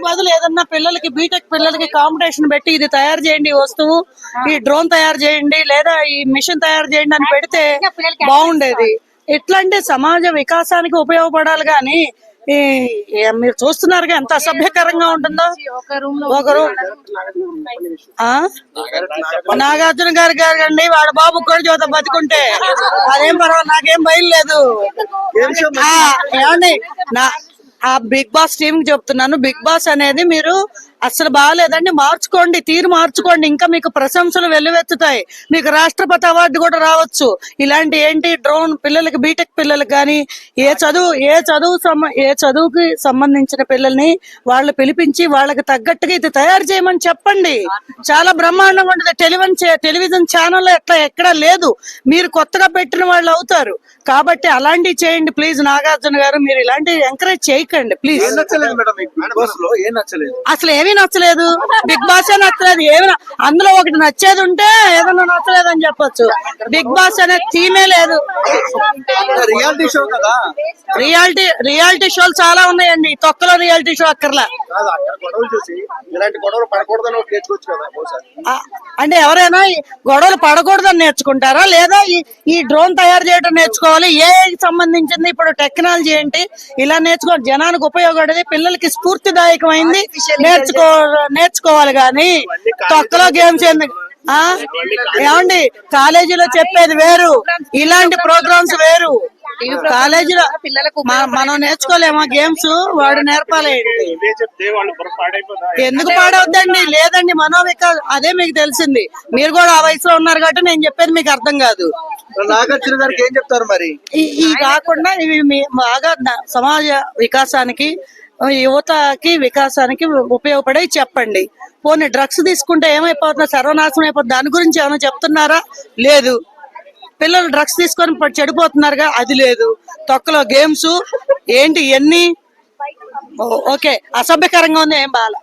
బదులు ఏదన్నా పిల్లలకి బీటెక్ పిల్లలకి కాంపిటీషన్ పెట్టి ఇది తయారు చేయండి ఈ వస్తువు, ఈ డ్రోన్ తయారు చేయండి లేదా ఈ మిషన్ తయారు చేయండి అని పెడితే బాగుండేది. ఇట్లాంటి సమాజ వికాసానికి ఉపయోగపడాలి గాని మీరు చూస్తున్నారుగా ఎంత అసభ్యకరంగా ఉంటుందో. ఒకరు నాగార్జున గారు అండి వాడు బాబు కూడా చూద్దాం బతుకుంటే అదేం పర్వాలేదు, నాకేం భయం లేదు. ఏమండి ఆ బిగ్ బాస్ టీమ్ కి చెప్తున్నాను, బిగ్ బాస్ అనేది మీరు అసలు బాగాలేదండి, మార్చుకోండి, తీరు మార్చుకోండి, ఇంకా మీకు ప్రశంసలు వెల్లువెత్తుతాయి, మీకు రాష్ట్రపతి అవార్డు కూడా రావచ్చు. ఇలాంటి ఏంటి డ్రోన్ పిల్లలకి బీటెక్ పిల్లలకి కానీ ఏ చదువుకి సంబంధించిన పిల్లల్ని వాళ్ళు పిలిపించి వాళ్ళకి తగ్గట్టుగా ఇది తయారు చేయమని చెప్పండి. చాలా బ్రహ్మాండంగా ఉంటుంది. టెలివిజన్ ఛానల్ ఎక్కడా లేదు, మీరు కొత్తగా పెట్టిన వాళ్ళు అవుతారు. కాబట్టి అలాంటివి చేయండి ప్లీజ్. నాగార్జున గారు మీరు ఇలాంటివి ఎంకరేజ్ చేయకండి ప్లీజ్. అసలు ఏమీ నచ్చలేదు, బిగ్ బాస్ నచ్చలేదు, ఏమి అందులో ఒకటి నచ్చేది ఉంటే ఏదన్నా నచ్చలేదు అని చెప్పొచ్చు. బిగ్ బాస్ అనే థీమే లేదు. రియాలిటీ షోలు చాలా ఉన్నాయండి, తొక్కలో రియాలిటీ షో అక్కర్లా. అంటే ఎవరైనా గొడవలు పడకూడదని నేర్చుకుంటారా లేదా ఈ డ్రోన్ తయారు చేయడం నేర్చుకోవాలి? ఏఐకి సంబంధించింది ఇప్పుడు టెక్నాలజీ ఏంటి ఇలా నేర్చుకోవాలి, జనానికి ఉపయోగపడేది, పిల్లలకి స్ఫూర్తిదాయకమైంది నేర్చుకోవాలి గాని తొక్కలో గేమ్స్ ఎందుకు? ఏమండి కాలేజీలో చెప్పేది వేరు, ఇలాంటి ప్రోగ్రామ్స్ వేరు. కాలేజీలో మనం నేర్చుకోలేమా గేమ్స్? వాడు నేర్పాలి. ఎందుకు పాడవద్దండి? లేదండి మనోవికాస్ అదే మీకు తెలిసింది. మీరు కూడా ఆ వయసులో ఉన్నారు కాబట్టి నేను చెప్పేది మీకు అర్థం కాదు. నాగార్జున గారికి ఏం చెప్తారు మరి? ఈ కాకుండా ఇవి బాగా సమాజ వికాసానికి యువతకి వికాసానికి ఉపయోగపడే చెప్పండి. పోనీ డ్రగ్స్ తీసుకుంటే ఏమైపోతుందో, సర్వనాశనం అయిపోతుంది, దాని గురించి ఏమైనా చెప్తున్నారా? లేదు. పిల్లలు డ్రగ్స్ తీసుకొని చెడిపోతున్నారుగా, అది లేదు. తొక్కలో గేమ్స్ ఏంటి ఇవన్నీ ఓకే అసభ్యకరంగా ఉంది, ఏం బాగా.